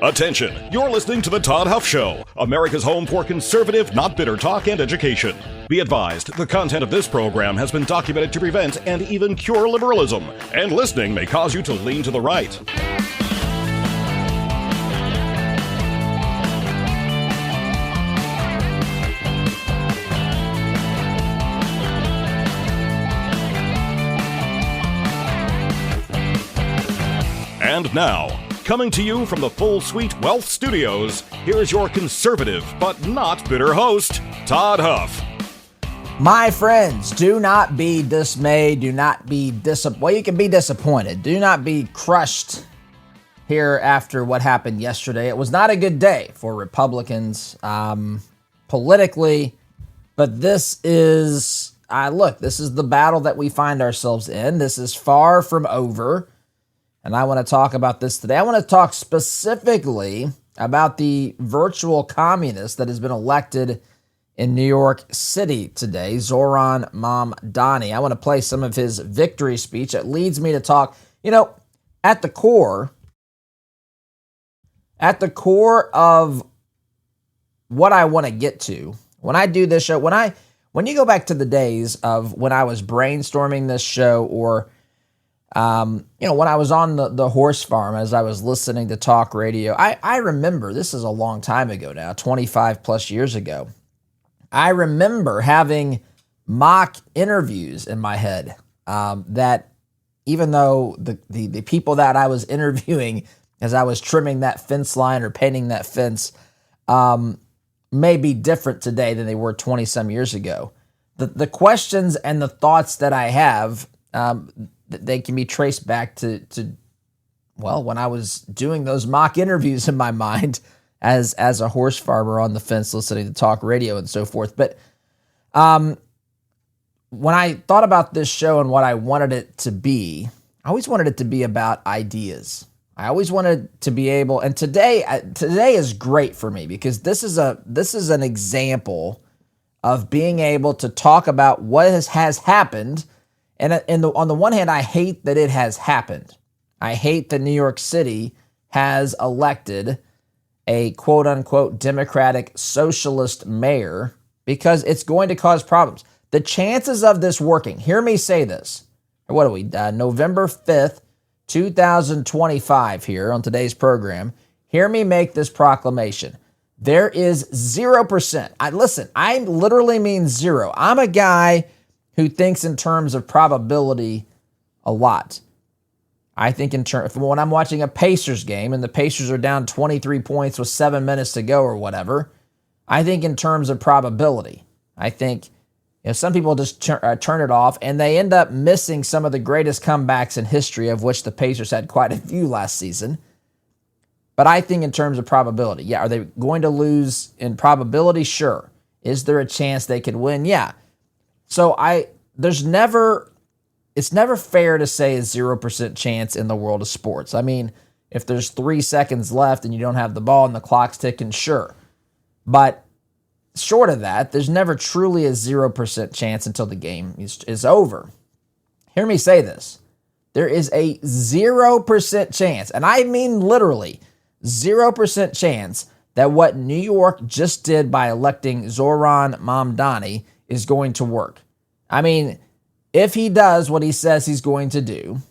Attention, you're listening to The Todd Huff Show, America's home for conservative, not bitter talk and education. Be advised, the content of this program has been documented to prevent and even cure liberalism, and listening may cause you to lean to the right. And now, coming to you from the Full Suite Wealth Studios, here's your conservative but not bitter host, Todd Huff. My friends, do not be dismayed. Do not be you can be disappointed. Do not be crushed here after what happened yesterday. It was not a good day for Republicans politically, but this is the battle that we find ourselves in. This is far from over. And I want to talk about this today. I want to talk specifically about the virtual communist that has been elected in New York City today, Zohran Mamdani. I want to play some of his victory speech. It leads me to talk, at the core of what I want to get to, when I do this show, when you go back to the days of when I was brainstorming this show or when I was on the horse farm as I was listening to talk radio, I remember, this is a long time ago now, 25 plus years ago, I remember having mock interviews in my head that even though the people that I was interviewing as I was trimming that fence line or painting that fence may be different today than they were 20 some years ago. The questions and the thoughts that I have, they can be traced back to when I was doing those mock interviews in my mind as a horse farmer on the fence listening to talk radio and so forth. But when I thought about this show and what I wanted it to be, I always wanted it to be about ideas. I always wanted to be able, and today is great for me because this is an example of being able to talk about what has happened. And on the one hand, I hate that it has happened. I hate that New York City has elected a quote-unquote Democratic socialist mayor because it's going to cause problems. The chances of this working, hear me say this, what are we, November 5th, 2025 here on today's program, hear me make this proclamation. There is 0%. I literally mean zero. I'm a guy who thinks in terms of probability a lot. I think when I'm watching a Pacers game and the Pacers are down 23 points with 7 minutes to go or whatever, I think in terms of probability. I think some people just turn it off and they end up missing some of the greatest comebacks in history, of which the Pacers had quite a few last season. But I think in terms of probability, yeah, are they going to lose in probability? Sure. Is there a chance they could win? Yeah. So it's never fair to say a 0% chance in the world of sports. I mean, if there's 3 seconds left and you don't have the ball and the clock's ticking, sure. But short of that, there's never truly a 0% chance until the game is over. Hear me say this. There is a 0% chance, and I mean literally 0% chance that what New York just did by electing Zohran Mamdani is going to work. I mean, if he does what he says he's going to do,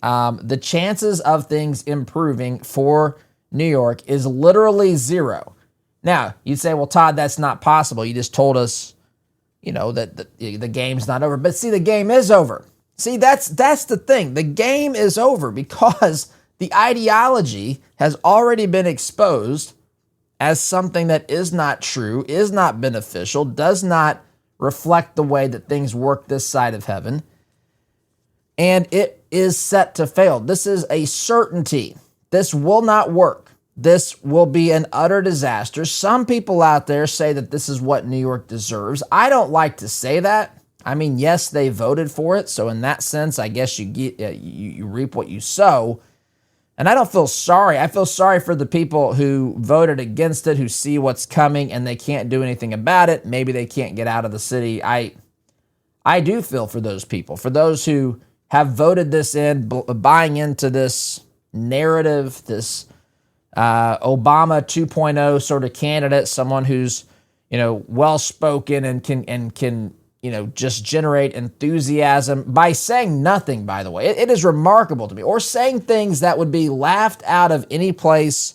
the chances of things improving for New York is literally zero. Now, you'd say, well, Todd, that's not possible. You just told us, that the game's not over. But see, the game is over. See, that's the thing. The game is over because the ideology has already been exposed as something that is not true, is not beneficial, does not reflect the way that things work this side of heaven, and it is set to fail. This is a certainty. This will not work. This will be an utter disaster. Some people out there say that this is what New York deserves. I don't like to say that. I mean, yes, they voted for it, so in that sense, I guess you reap what you sow. And I don't feel sorry. I feel sorry for the people who voted against it, who see what's coming and they can't do anything about it. Maybe they can't get out of the city. I do feel for those people, for those who have voted this in, buying into this narrative, this Obama 2.0 sort of candidate, someone who's, well-spoken and can just generate enthusiasm by saying nothing, by the way. It is remarkable to me. Or saying things that would be laughed out of any place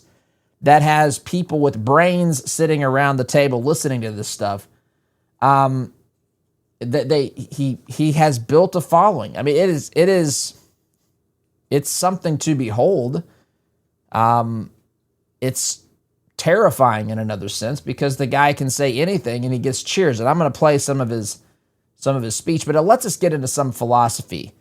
that has people with brains sitting around the table listening to this stuff. He has built a following. I mean, it's something to behold. It's terrifying in another sense because the guy can say anything and he gets cheers. And I'm going to play some of his speech, but it lets us get into some philosophy,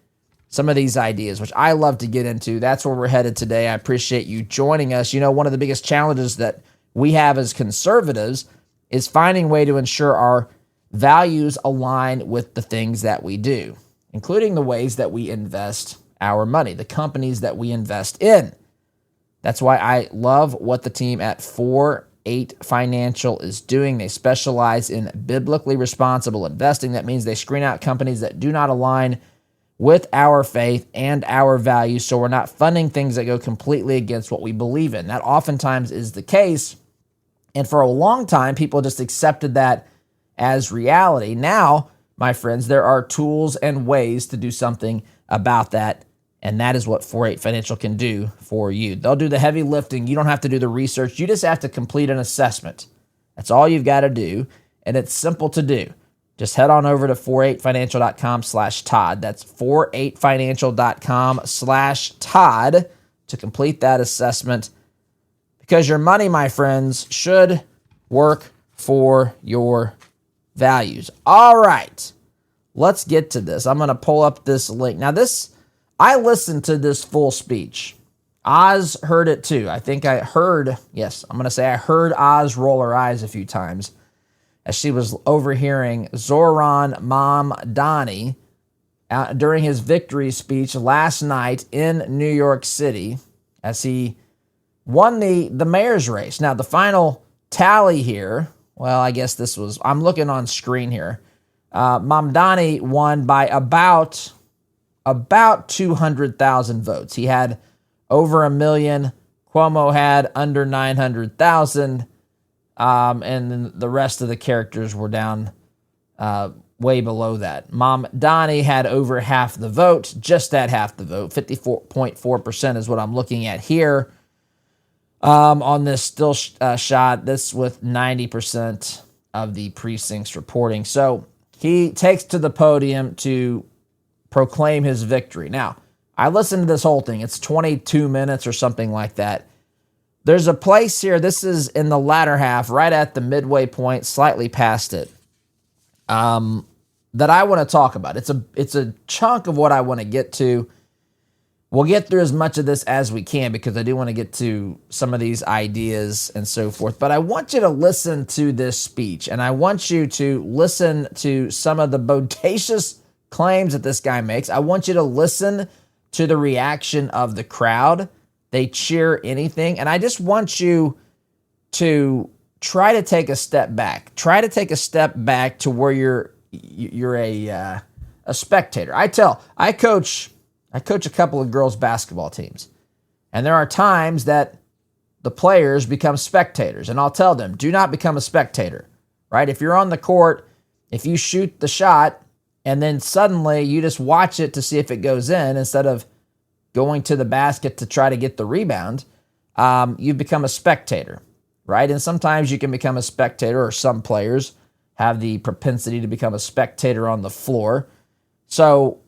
some of these ideas, which I love to get into. That's where we're headed today. I appreciate you joining us. One of the biggest challenges that we have as conservatives is finding a way to ensure our values align with the things that we do, including the ways that we invest our money, the companies that we invest in. That's why I love what the team at 4-8 Financial is doing. They specialize in biblically responsible investing. That means they screen out companies that do not align with our faith and our values, so we're not funding things that go completely against what we believe in. That oftentimes is the case, and for a long time, people just accepted that as reality. Now, my friends, there are tools and ways to do something about that, and that is what 4-8 Financial can do for you. They'll do the heavy lifting. You don't have to do the research. You just have to complete an assessment. That's all you've got to do, and it's simple to do. Just head on over to 48financial.com/Todd. That's 48financial.com/Todd to complete that assessment, because your money, my friends, should work for your values. All right, let's get to this. I'm going to pull up this link. Now, I listened to this full speech. Oz heard it too. I heard Oz roll her eyes a few times as she was overhearing Zohran Mamdani during his victory speech last night in New York City as he won the mayor's race. Now, the final tally here, well, I guess I'm looking on screen here. Mamdani won by about 200,000 votes. He had over 1 million. Cuomo had under 900,000. And then the rest of the characters were down way below that. Mamdani had over half the vote, just at half the vote. 54.4% is what I'm looking at here on this still shot. This with 90% of the precincts reporting. So he takes to the podium to proclaim his victory. Now, I listened to this whole thing. It's 22 minutes or something like that. There's a place here, this is in the latter half, right at the midway point, slightly past it, that I want to talk about. It's a chunk of what I want to get to. We'll get through as much of this as we can because I do want to get to some of these ideas and so forth. But I want you to listen to this speech, and I want you to listen to some of the bodacious claims that this guy makes. I want you to listen to the reaction of the crowd. They cheer anything. And I just want you to try to take a step back. Try to take a step back to where you're a spectator. I coach a couple of girls' basketball teams. And there are times that the players become spectators. And I'll tell them, do not become a spectator, right? If you're on the court, if you shoot the shot, and then suddenly you just watch it to see if it goes in instead of going to the basket to try to get the rebound, you've become a spectator, right? And sometimes you can become a spectator, or some players have the propensity to become a spectator on the floor. So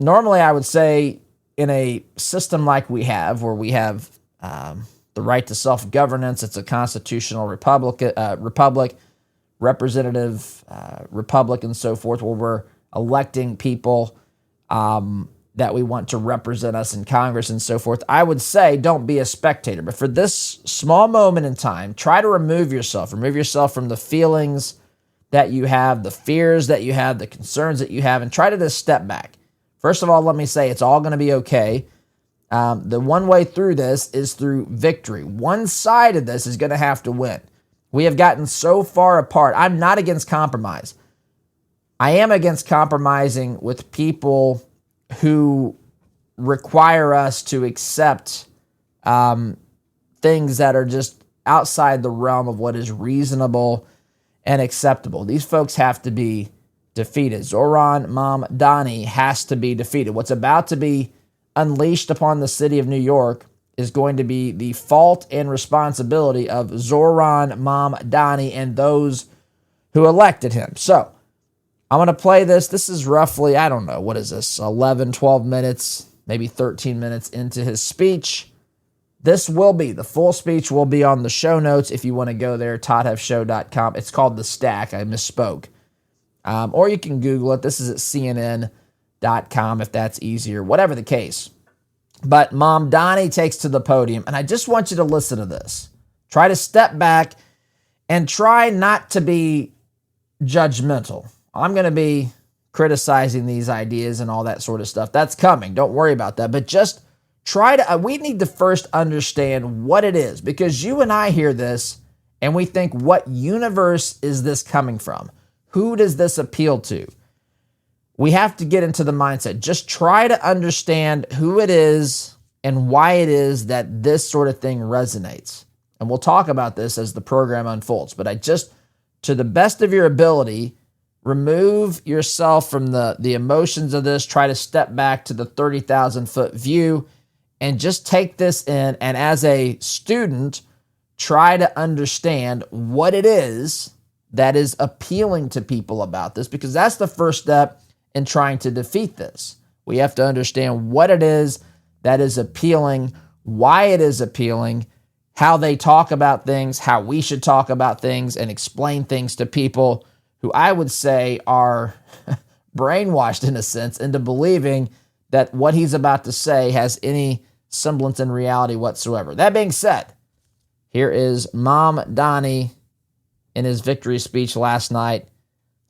normally I would say in a system like we have, where we have the right to self-governance, it's a constitutional republic, representative republic, and so forth, where we're electing people that we want to represent us in Congress and so forth. I would say don't be a spectator. But for this small moment in time, try to remove yourself from the feelings that you have, the fears that you have, the concerns that you have, and try to just step back. First of all, let me say it's all going to be okay. The one way through this is through victory. One side of this is going to have to win. We have gotten so far apart. I'm not against compromise. I am against compromising with people who require us to accept things that are just outside the realm of what is reasonable and acceptable. These folks have to be defeated. Zohran Mamdani has to be defeated. What's about to be unleashed upon the city of New York is going to be the fault and responsibility of Zohran Mamdani and those who elected him. So I'm going to play this. This is roughly, I don't know, what is this, 11, 12 minutes, maybe 13 minutes into his speech. This will be, the full speech will be on the show notes if you want to go there, toddhuffshow.com. It's called The Stack. I misspoke. Or you can Google it. This is at CNN.com if that's easier, whatever the case. But Mamdani takes to the podium, and I just want you to listen to this. Try to step back and try not to be judgmental. I'm going to be criticizing these ideas and all that sort of stuff. That's coming. Don't worry about that. But just try to, we need to first understand what it is, because you and I hear this and we think, what universe is this coming from? Who does this appeal to? We have to get into the mindset. Just try to understand who it is and why it is that this sort of thing resonates. And we'll talk about this as the program unfolds. But I just, to the best of your ability, remove yourself from the emotions of this. Try to step back to the 30,000-foot view and just take this in. And as a student, try to understand what it is that is appealing to people about this, because that's the first step in trying to defeat this. We have to understand what it is that is appealing, why it is appealing, how they talk about things, how we should talk about things and explain things to people who I would say are brainwashed in a sense into believing that what he's about to say has any semblance in reality whatsoever. That being said, here is Mamdani in his victory speech last night.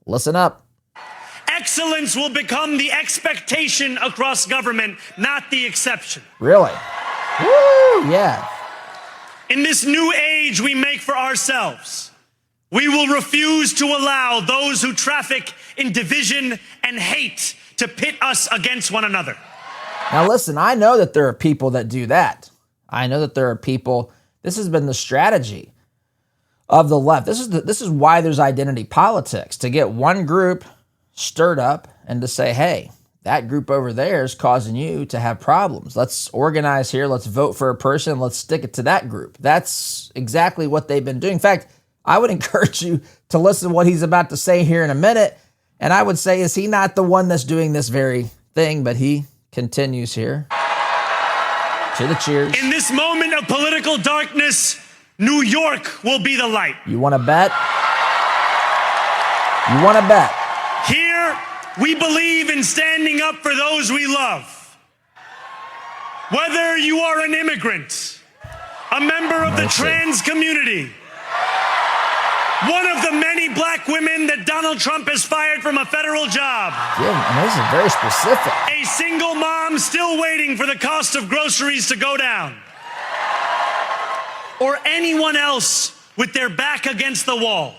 Listen up. Excellence will become the expectation across government, not the exception. Really? Woo, yeah. In this new age we make for ourselves, we will refuse to allow those who traffic in division and hate to pit us against one another. Now listen, I know that there are people that do that. I know that there are people, this has been the strategy of the left. This is why there's identity politics, to get one group stirred up and to say, hey, that group over there is causing you to have problems. Let's organize here. Let's vote for a person. Let's stick it to that group. That's exactly what they've been doing. In fact, I would encourage you to listen to what he's about to say here in a minute. And I would say, is he not the one that's doing this very thing? But he continues here. To the cheers. In this moment of political darkness, New York will be the light. You want to bet? You want to bet? Here, we believe in standing up for those we love. Whether you are an immigrant, a member of the trans community, one of the many black women that Donald Trump has fired from a federal job. Yeah, and this is very specific. A single mom still waiting for the cost of groceries to go down. Or anyone else with their back against the wall.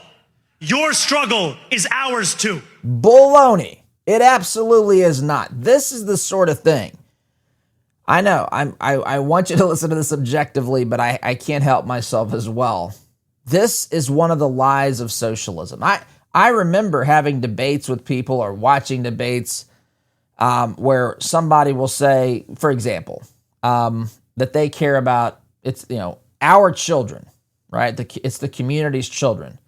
Your struggle is ours too. Baloney. It absolutely is not. This is the sort of thing. I know, I want you to listen to this objectively, but I can't help myself as well. This is one of the lies of socialism. I remember having debates with people or watching debates where somebody will say, for example, that they care about, our children, right? It's the community's children.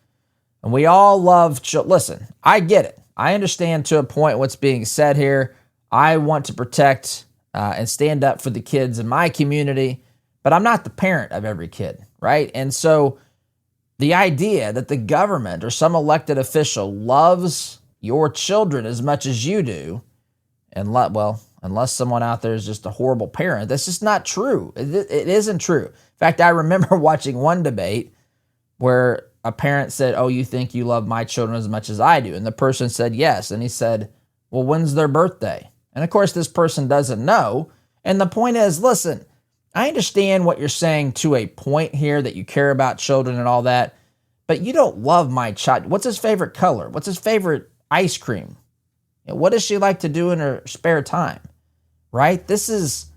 And we all love children. Listen, I get it. I understand to a point what's being said here. I want to protect and stand up for the kids in my community, but I'm not the parent of every kid, right? And so the idea that the government or some elected official loves your children as much as you do, and unless someone out there is just a horrible parent, that's just not true. It isn't true. In fact, I remember watching one debate where a parent said, oh, you think you love my children as much as I do? And the person said yes. And he said, well, when's their birthday? And of course, this person doesn't know. And the point is, listen, I understand what you're saying to a point here, that you care about children and all that, but you don't love my child. What's his favorite color? What's his favorite ice cream? What does she like to do in her spare time? Right? This is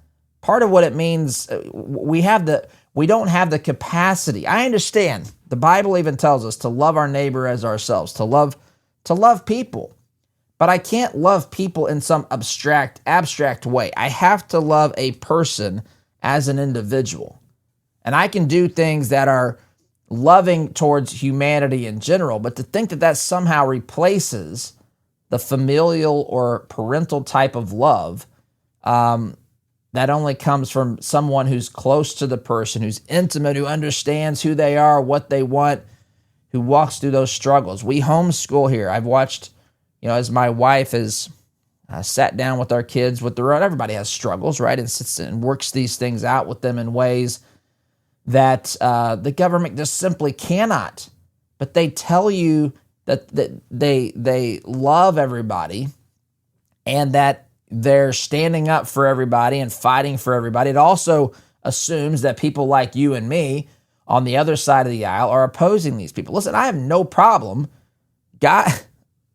part of what it means. We have We don't have the capacity. I understand. The Bible even tells us to love our neighbor as ourselves, to love people. But I can't love people in some abstract way. I have to love a person as an individual. And I can do things that are loving towards humanity in general, but to think that that somehow replaces the familial or parental type of love that only comes from someone who's close to the person, who's intimate, who understands who they are, what they want, who walks through those struggles. We homeschool here. I've watched, as my wife has sat down with our kids with their own, everybody has struggles, right? And sits and works these things out with them in ways that the government just simply cannot. But they tell you that they love everybody and that they're standing up for everybody and fighting for everybody. It also assumes that people like you and me on the other side of the aisle are opposing these people. Listen, I have no problem. God,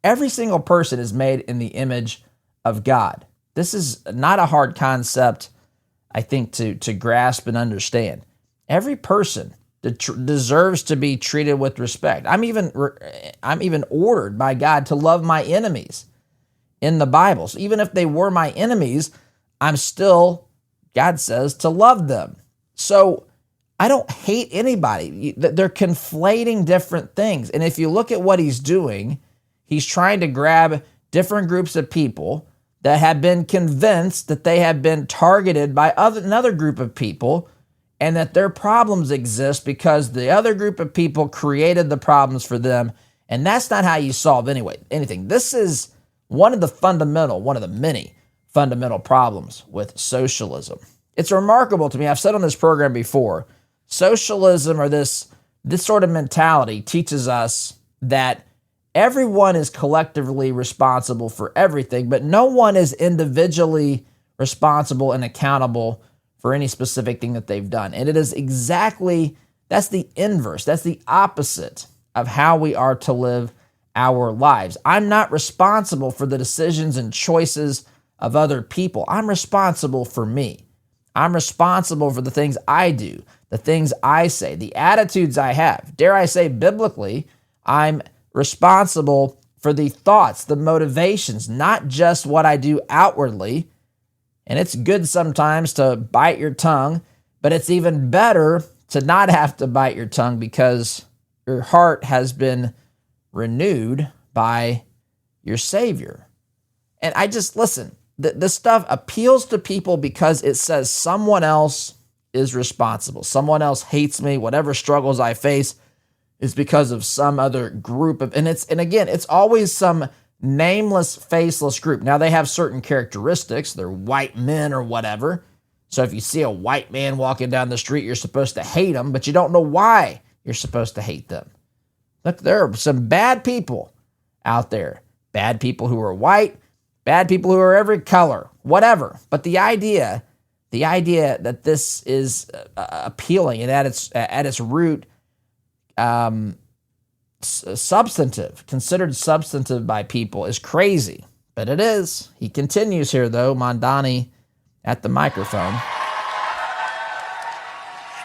every single person is made in the image of God. This is not a hard concept, I think, to grasp and understand. Every person deserves to be treated with respect. I'm even ordered by God to love my enemies in the Bible. So even if they were my enemies, I'm still, God says, to love them. So I don't hate anybody. They're conflating different things. And if you look at what he's doing, he's trying to grab different groups of people that have been convinced that they have been targeted by another group of people and that their problems exist because the other group of people created the problems for them. And that's not how you solve anything. This is one of the many fundamental problems with socialism. It's remarkable to me. I've said on this program before, socialism or this sort of mentality teaches us that everyone is collectively responsible for everything, but no one is individually responsible and accountable for any specific thing that they've done. And it is that's the inverse. That's the opposite of how we are to live our lives. I'm not responsible for the decisions and choices of other people. I'm responsible for me. I'm responsible for the things I do, the things I say, the attitudes I have. Dare I say, biblically, I'm responsible for the thoughts, the motivations, not just what I do outwardly. And it's good sometimes to bite your tongue, but it's even better to not have to bite your tongue because your heart has been renewed by your Savior. And listen, this stuff appeals to people because it says someone else is responsible. Someone else hates me. Whatever struggles I face is because of some other group and again, it's always some nameless, faceless group. Now they have certain characteristics. They're white men or whatever. So if you see a white man walking down the street, you're supposed to hate him, but you don't know why you're supposed to hate them. Look, there are some bad people out there. Bad people who are white, bad people who are every color, whatever. But the idea that this is appealing and at its root, substantive, considered substantive by people is crazy. But it is. He continues here, though, Mamdani at the microphone.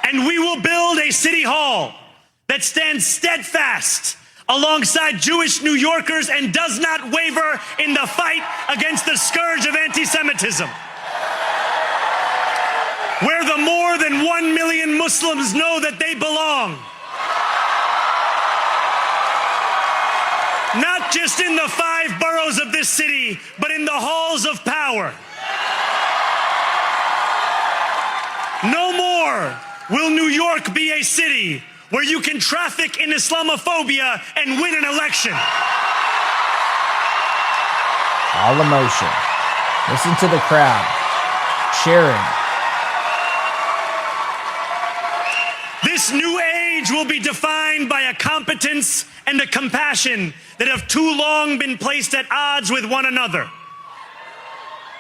And we will build a city hall that stands steadfast alongside Jewish New Yorkers and does not waver in the fight against the scourge of anti-Semitism. Where the more than 1 million Muslims know that they belong. Not just in the 5 boroughs of this city, but in the halls of power. No more will New York be a city where you can traffic in Islamophobia and win an election. All emotion. Listen to the crowd cheering. This new age will be defined by a competence and a compassion that have too long been placed at odds with one another.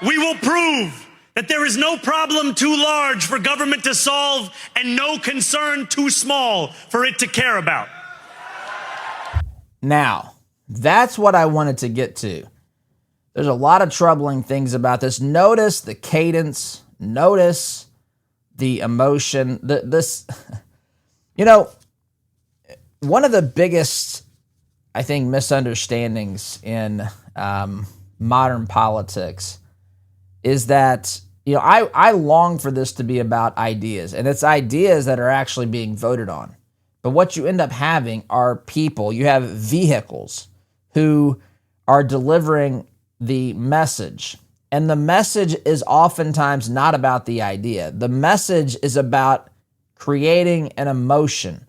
We will prove that there is no problem too large for government to solve and no concern too small for it to care about. Now, that's what I wanted to get to. There's a lot of troubling things about this. Notice the cadence. Notice the emotion, this, one of the biggest, I think, misunderstandings in modern politics is that, I long for this to be about ideas, and it's ideas that are actually being voted on. But what you end up having are people, you have vehicles who are delivering the message. And the message is oftentimes not about the idea. The message is about creating an emotion.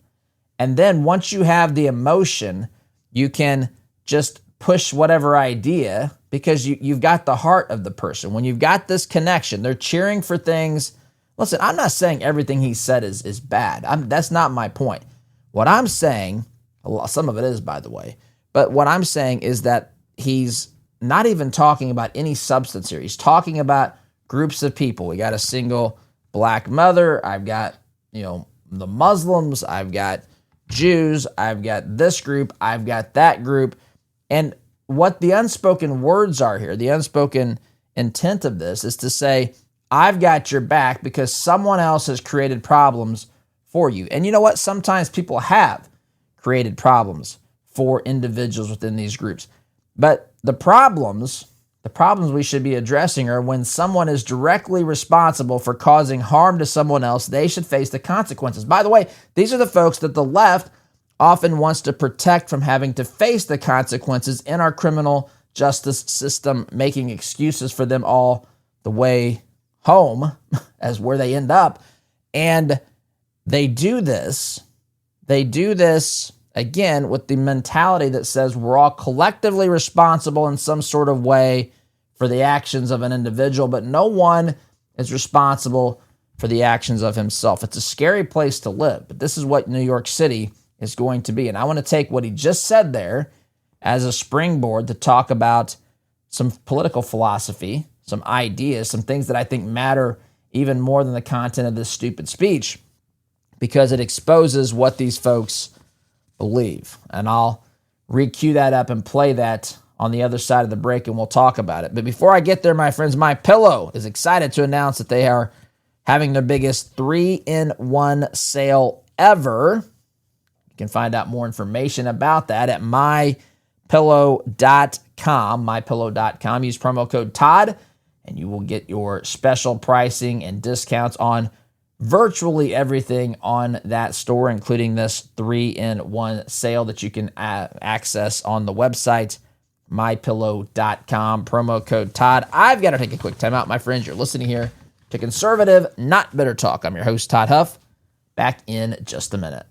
And then once you have the emotion, you can just push whatever idea because you've got the heart of the person. When you've got this connection, they're cheering for things. Listen, I'm not saying everything he said is bad. That's not my point. What I'm saying, some of it is, by the way, but what I'm saying is that he's not even talking about any substance here. He's talking about groups of people. We got a single black mother. I've got, the Muslims. I've got Jews. I've got this group. I've got that group. And what the unspoken words are here, the unspoken intent of this is to say, I've got your back because someone else has created problems for you. And you know what? Sometimes people have created problems for individuals within these groups. But the problems we should be addressing are when someone is directly responsible for causing harm to someone else, they should face the consequences. By the way, these are the folks that the left often wants to protect from having to face the consequences in our criminal justice system, making excuses for them all the way home as where they end up. And they do this again with the mentality that says we're all collectively responsible in some sort of way for the actions of an individual, but no one is responsible for the actions of himself. It's a scary place to live, but this is what New York City is going to be. And I want to take what he just said there as a springboard to talk about some political philosophy, some ideas, some things that I think matter even more than the content of this stupid speech, because it exposes what these folks believe. And I'll re-cue that up and play that on the other side of the break, and we'll talk about it. But before I get there, my friends, MyPillow is excited to announce that they are having their biggest 3-in-1 sale ever. You can find out more information about that at mypillow.com, mypillow.com. Use promo code Todd, and you will get your special pricing and discounts on virtually everything on that store, including this 3-in-1 sale that you can access on the website, mypillow.com, promo code Todd. I've got to take a quick time out, my friends. You're listening here to Conservative, Not Bitter Talk. I'm your host, Todd Huff. Back in just a minute.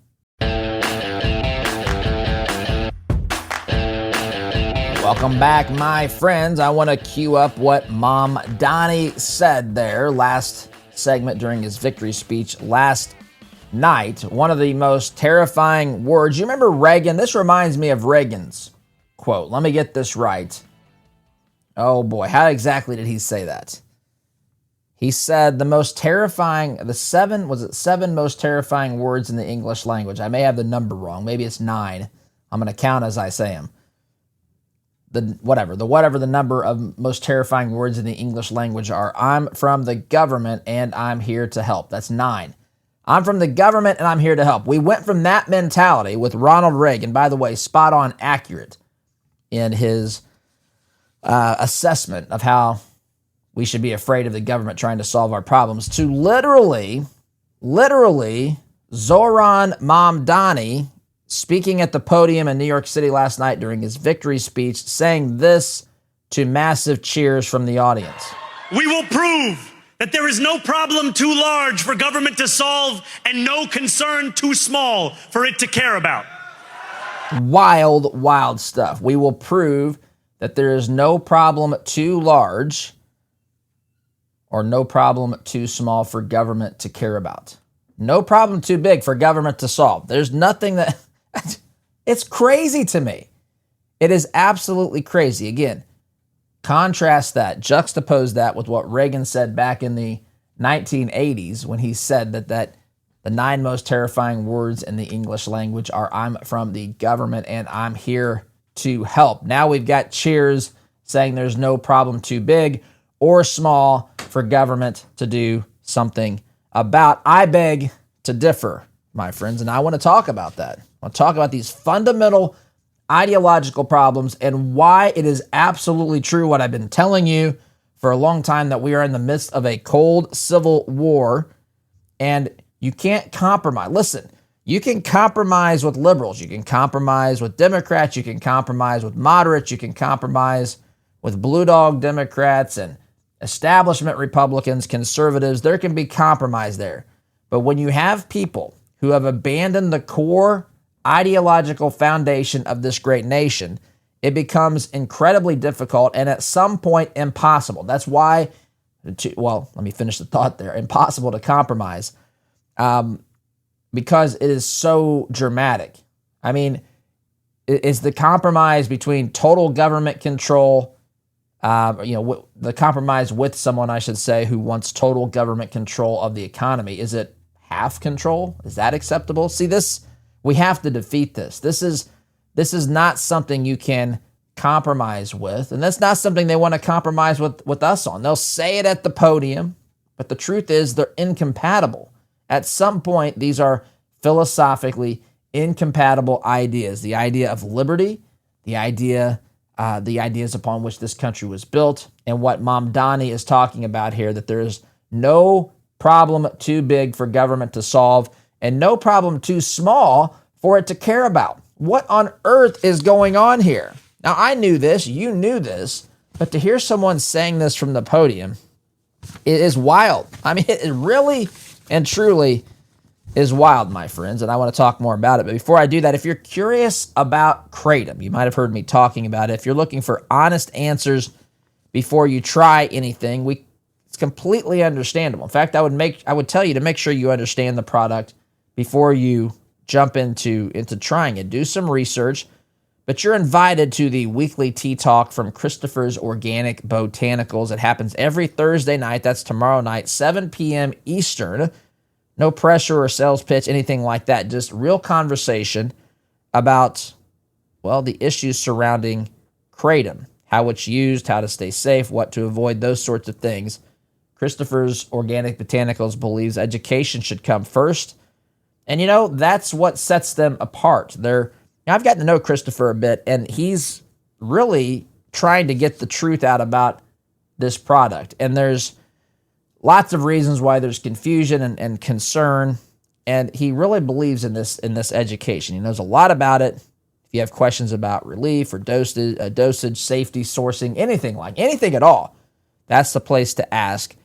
Welcome back, my friends. I want to cue up what Mamdani said there last segment during his victory speech last night. One of the most terrifying words. You remember Reagan? This reminds me of Reagan's quote. Let me get this right. Oh boy, how exactly did he say that? He said the most terrifying, seven most terrifying words in the English language. I may have the number wrong. Maybe it's 9. I'm going to count as I say them. Whatever the number of most terrifying words in the English language are. I'm from the government and I'm here to help. That's 9. I'm from the government and I'm here to help. We went from that mentality with Ronald Reagan, by the way, spot on accurate in his assessment of how we should be afraid of the government trying to solve our problems, to literally Zohran Mamdani speaking at the podium in New York City last night during his victory speech, saying this to massive cheers from the audience. We will prove that there is no problem too large for government to solve and no concern too small for it to care about. Wild, wild stuff. We will prove that there is no problem too large or no problem too small for government to care about. No problem too big for government to solve. There's nothing that... It's crazy to me. It is absolutely crazy. Again, contrast that, juxtapose that with what Reagan said back in the 1980s when he said that the 9 most terrifying words in the English language are I'm from the government and I'm here to help. Now we've got cheers saying there's no problem too big or small for government to do something about. I beg to differ, my friends, and I want to talk about that. I want to talk about these fundamental ideological problems and why it is absolutely true what I've been telling you for a long time, that we are in the midst of a cold civil war, and you can't compromise. Listen, you can compromise with liberals, you can compromise with Democrats, you can compromise with moderates, you can compromise with blue dog Democrats and establishment Republicans, conservatives. There can be compromise there. But when you have people who have abandoned the core ideological foundation of this great nation, it becomes incredibly difficult and at some point impossible. That's why, let me finish the thought there, impossible to compromise because it is so dramatic. I mean, is the compromise between total government control, the compromise with someone, I should say, who wants total government control of the economy, is it half control? Is that acceptable? See, we have to defeat this. This is not something you can compromise with, and that's not something they want to compromise with us on. They'll say it at the podium, but the truth is they're incompatible. At some point, these are philosophically incompatible ideas. The idea of liberty, the ideas upon which this country was built, and what Mamdani is talking about here, that there is no problem too big for government to solve and no problem too small for it to care about. What on earth is going on here? Now, I knew this, you knew this, but to hear someone saying this from the podium, it is wild. I mean, it really and truly is wild, my friends, and I want to talk more about it. But before I do that, if you're curious about Kratom, you might have heard me talking about it. If you're looking for honest answers before you try anything, it's completely understandable. In fact, I would tell you to make sure you understand the product before you jump into trying it. Do some research, but you're invited to the weekly tea talk from Christopher's Organic Botanicals. It happens every Thursday night. That's tomorrow night, 7 p.m. Eastern. No pressure or sales pitch, anything like that. Just real conversation about, the issues surrounding Kratom, how it's used, how to stay safe, what to avoid, those sorts of things. Christopher's Organic Botanicals believes education should come first. And, that's what sets them apart. I've gotten to know Christopher a bit, and he's really trying to get the truth out about this product. And there's lots of reasons why there's confusion and concern, and he really believes in this education. He knows a lot about it. If you have questions about relief or dosage, safety, sourcing, anything at all, that's the place to ask.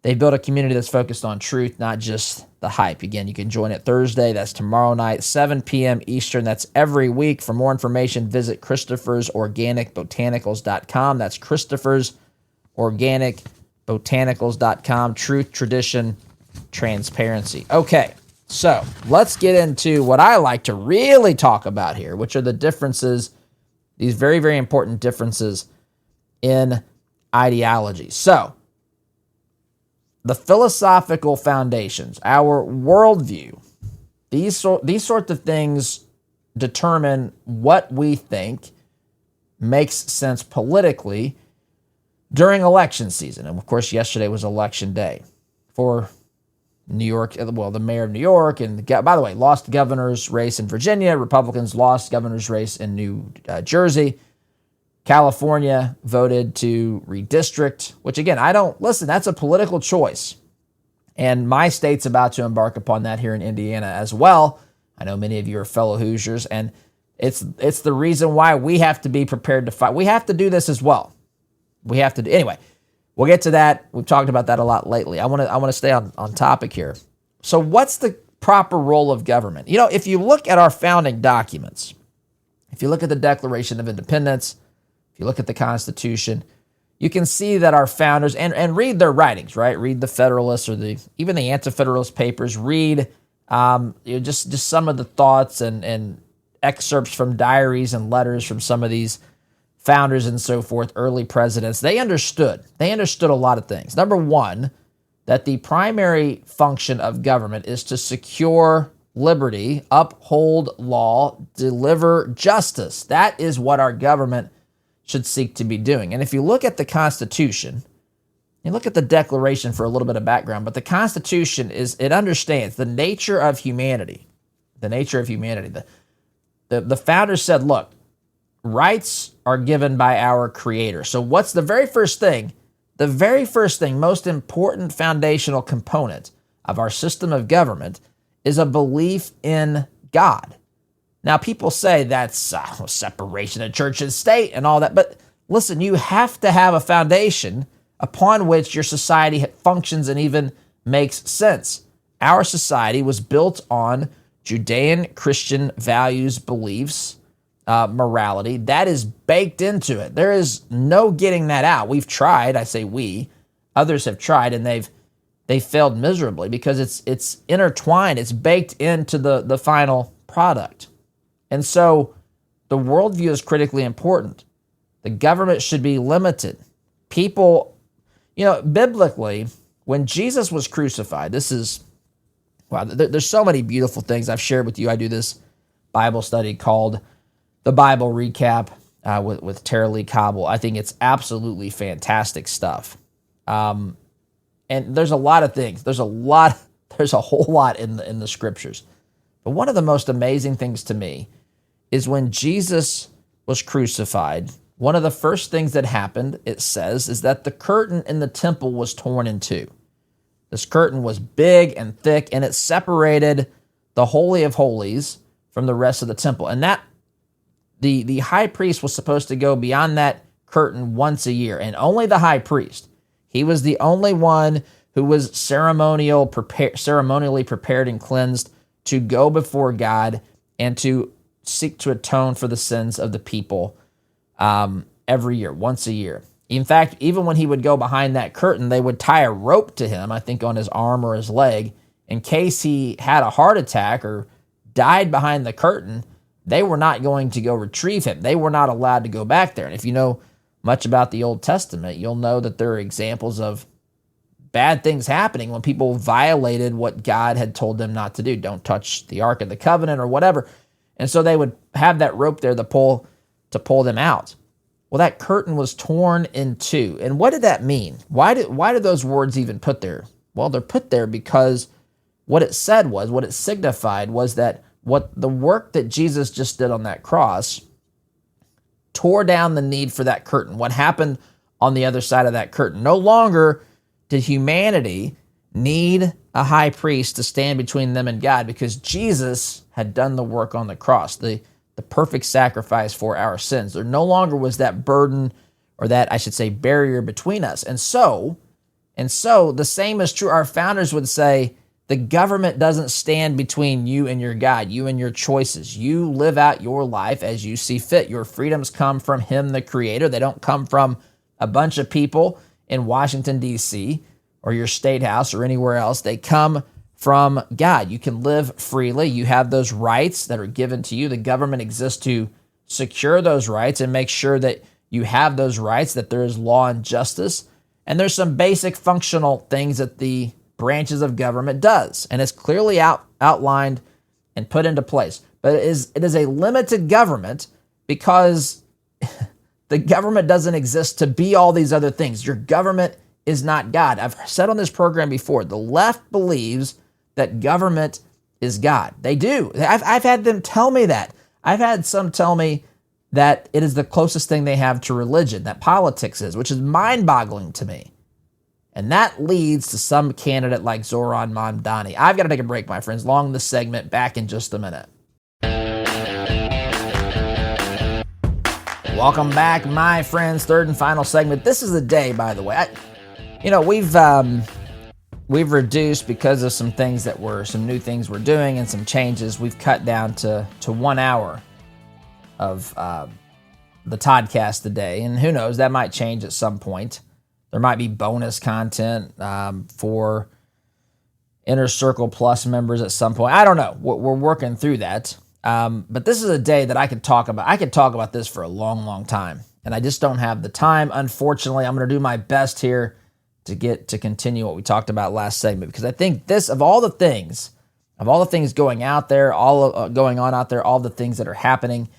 They've built a community that's focused on truth, not just the hype. Again, you can join it Thursday. That's tomorrow night, 7 p.m. Eastern. That's every week. For more information, visit Christopher'sOrganicBotanicals.com. That's Christopher'sOrganicBotanicals.com. Truth, tradition, transparency. Okay, so let's get into what I like to really talk about here, which are the differences, these very, very important differences in ideology. So, the philosophical foundations, our worldview, these sorts of things determine what we think makes sense politically during election season. And of course, yesterday was election day for New York, the mayor of New York, and by the way, lost governor's race in Virginia. Republicans lost governor's race in New Jersey. California voted to redistrict, which again, that's a political choice. And my state's about to embark upon that here in Indiana as well. I know many of you are fellow Hoosiers, and it's the reason why we have to be prepared to fight. We have to do this as well. Anyway, we'll get to that. We've talked about that a lot lately. I want to stay on topic here. So what's the proper role of government? If you look at our founding documents, if you look at the Declaration of Independence, you look at the Constitution, you can see that our founders, and read their writings, right? Read the Federalists or even the Anti-Federalist papers. Read just some of the thoughts and excerpts from diaries and letters from some of these founders and so forth, early presidents. They understood a lot of things. Number one, that the primary function of government is to secure liberty, uphold law, deliver justice. That is what our government should seek to be doing. And if you look at the Constitution, You look at the Declaration for a little bit of background, but the Constitution it understands the nature of humanity. The nature of humanity. The founders said, look, rights are given by our Creator. So what's the very first thing? The very first thing, most important foundational component of our system of government is a belief in God. Now, people say that's separation of church and state and all that, but listen, you have to have a foundation upon which your society functions and even makes sense. Our society was built on Judean Christian values, beliefs, morality. That is baked into it. There is no getting that out. We've tried. I say we. Others have tried, and they've failed miserably because it's intertwined. It's baked into the final product. And so the worldview is critically important. The government should be limited. People, biblically, when Jesus was crucified, there's so many beautiful things I've shared with you. I do this Bible study called The Bible Recap with Tara Lee Cobble. I think it's absolutely fantastic stuff. And there's a lot of things. There's a whole lot in the scriptures. But one of the most amazing things to me is when Jesus was crucified, one of the first things that happened, it says, is that the curtain in the temple was torn in two. This curtain was big and thick, and it separated the Holy of Holies from the rest of the temple. And that the high priest was supposed to go beyond that curtain once a year, and only the high priest. He was the only one who was ceremonially prepared and cleansed to go before God and to seek to atone for the sins of the people every year, once a year. In fact, even when he would go behind that curtain, they would tie a rope to him, I think on his arm or his leg, in case he had a heart attack or died behind the curtain. They were not going to go retrieve him. They were not allowed to go back there. And if you know much about the Old Testament, you'll know that there are examples of bad things happening when people violated what God had told them not to do. Don't touch the Ark of the Covenant or whatever. And so they would have that rope there to pull them out. Well, that curtain was torn in two. And what did that mean? Why did those words even put there? Well, they're put there because what it signified was that what the work that Jesus just did on that cross tore down the need for that curtain. What happened on the other side of that curtain? No longer did humanity need a high priest to stand between them and God, because Jesus had done the work on the cross, the perfect sacrifice for our sins. There no longer was that burden, or that, I should say, barrier between us. And so the same is true. Our founders would say, the government doesn't stand between you and your God, you and your choices. You live out your life as you see fit. Your freedoms come from Him, the Creator. They don't come from a bunch of people in Washington, D.C., or your state house or anywhere else. They come from God. You can live freely. You have those rights that are given to you. The government exists to secure those rights and make sure that you have those rights, that there is law and justice. And there's some basic functional things that the branches of government does, and it's clearly outlined and put into place. But it is a limited government because the government doesn't exist to be all these other things. Your government is not God. I've said on this program before, the left believes that government is God. They do. I've had them tell me that. I've had some tell me that it is the closest thing they have to religion, that politics is, which is mind-boggling to me. And that leads to some candidate like Zohran Mamdani. I've got to take a break, my friends. Long this segment, back in just a minute. Welcome back, my friends. Third and final segment. This is the day, by the way. We've reduced, because of some new things we're doing and some changes. We've cut down to 1 hour of the Toddcast today, and who knows, that might change at some point. There might be bonus content for Inner Circle Plus members at some point. I don't know. We're working through that. But this is a day that I could talk about. I could talk about this for a long, long time, and I just don't have the time. Unfortunately, I'm going to do my best here to continue what we talked about last segment, because I think this, of all the things going on out there, all the things that are happening,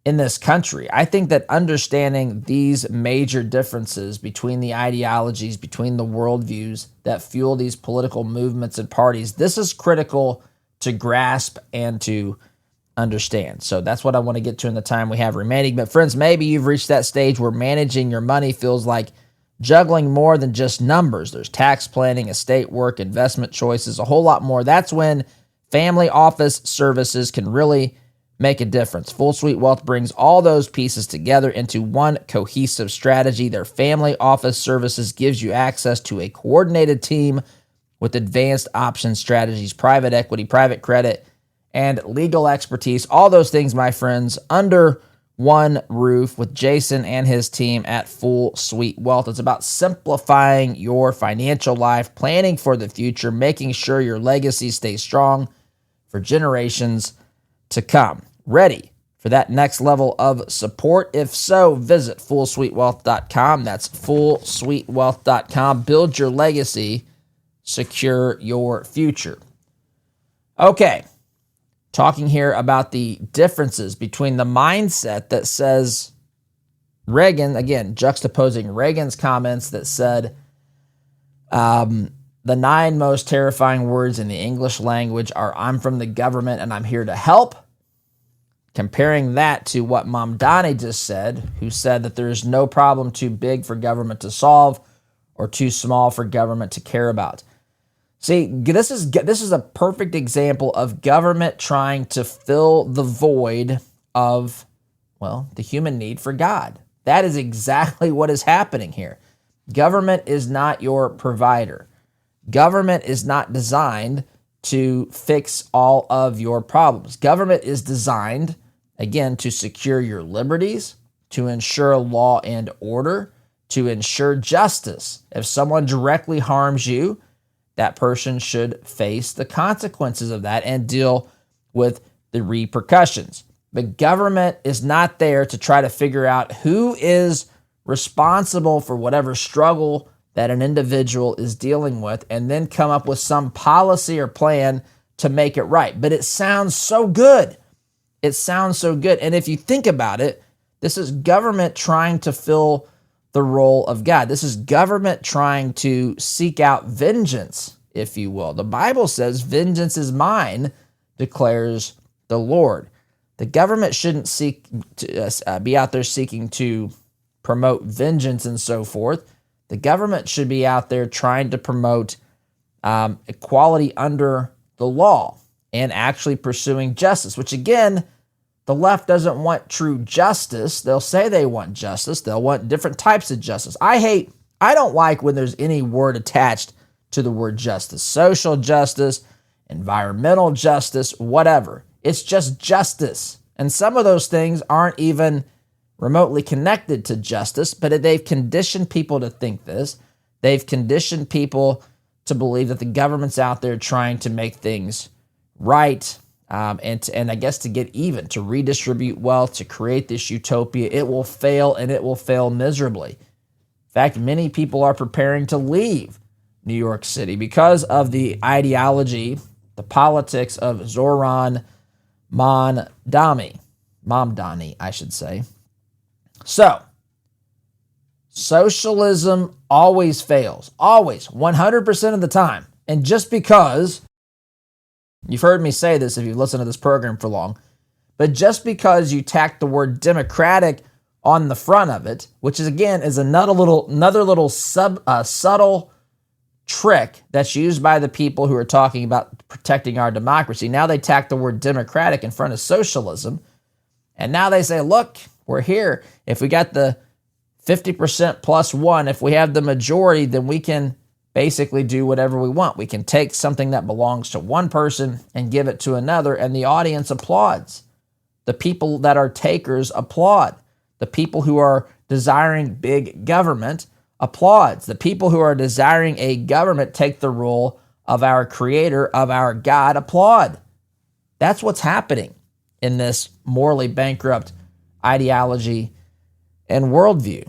in this country. I think that understanding these major differences between the ideologies, between the worldviews that fuel these political movements and parties, this is critical to grasp and to understand. So that's what I want to get to in the time we have remaining. But friends, maybe you've reached that stage where managing your money feels like juggling more than just numbers. There's tax planning, estate work, investment choices, a whole lot more. That's when family office services can really make a difference. Full Suite Wealth brings all those pieces together into one cohesive strategy. Their family office services gives you access to a coordinated team with advanced option strategies, private equity, private credit, and legal expertise. All those things, my friends, under one roof with Jason and his team at Full Suite Wealth. It's about simplifying your financial life, planning for the future, making sure your legacy stays strong for generations to come. Ready for that next level of support? If so, visit fullsuitewealth.com. That's fullsuitewealth.com. Build your legacy, secure your future. Okay. Talking here about the differences between the mindset that says Reagan, again, juxtaposing Reagan's comments that said the 9 most terrifying words in the English language are "I'm from the government and I'm here to help." Comparing that to what Mamdani just said, who said that there is no problem too big for government to solve or too small for government to care about. See, this is a perfect example of government trying to fill the void of, well, the human need for God. That is exactly what is happening here. Government is not your provider. Government is not designed to fix all of your problems. Government is designed, again, to secure your liberties, to ensure law and order, to ensure justice. If someone directly harms you, that person should face the consequences of that and deal with the repercussions. But government is not there to try to figure out who is responsible for whatever struggle that an individual is dealing with and then come up with some policy or plan to make it right. But it sounds so good. It sounds so good. And if you think about it, this is government trying to fill the role of God. This is government trying to seek out vengeance, if you will. The Bible says, "Vengeance is mine," declares the Lord. The government shouldn't be out there seeking to promote vengeance and so forth. The government should be out there trying to promote equality under the law and actually pursuing justice, which again, the left doesn't want true justice. They'll say they want justice. They'll want different types of justice. I don't like when there's any word attached to the word justice. Social justice, environmental justice, whatever. It's just justice. And some of those things aren't even remotely connected to justice, but they've conditioned people to think this. They've conditioned people to believe that the government's out there trying to make things right, and I guess to get even, to redistribute wealth, to create this utopia. It will fail, and it will fail miserably. In fact, many people are preparing to leave New York City because of the ideology, the politics of Zohran Mamdani, I should say. So, socialism always fails. Always. 100% of the time. And just because, you've heard me say this if you've listened to this program for long, but just because you tack the word democratic on the front of it, which is again is another little subtle trick that's used by the people who are talking about protecting our democracy. Now they tack the word democratic in front of socialism, and now they say, look, we're here. If we got the 50% plus one, if we have the majority, then we can basically do whatever we want. We can take something that belongs to one person and give it to another, and the audience applauds. The people that are takers applaud. The people who are desiring big government applauds. The people who are desiring a government take the role of our creator, of our God, applaud. That's what's happening in this morally bankrupt ideology and worldview.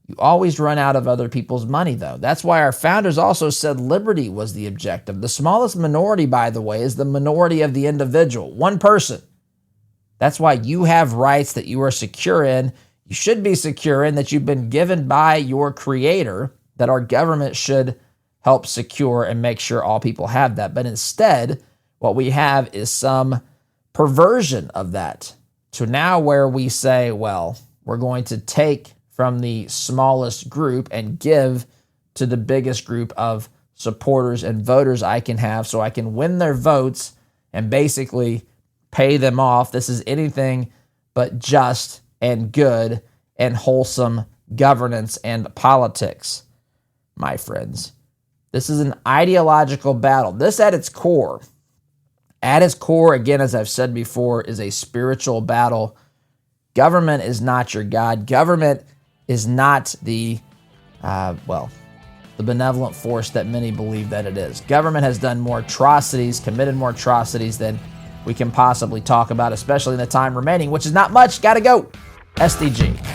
You always run out of other people's money, though. That's why our founders also said liberty was the objective. The smallest minority, by the way, is the minority of the individual. One person. That's why you have rights that you are secure in. You should be secure in that you've been given by your creator, that our government should help secure and make sure all people have that. But instead, what we have is some perversion of that to now where we say, well, we're going to take from the smallest group and give to the biggest group of supporters and voters I can have so I can win their votes and basically pay them off. This is anything but just and good and wholesome governance and politics, my friends. This is an ideological battle. This at its core, again, as I've said before, is a spiritual battle. Government is not your God. Government is not the benevolent force that many believe that it is. Government has done more atrocities, committed more atrocities than we can possibly talk about, especially in the time remaining, which is not much. Gotta go. SDG.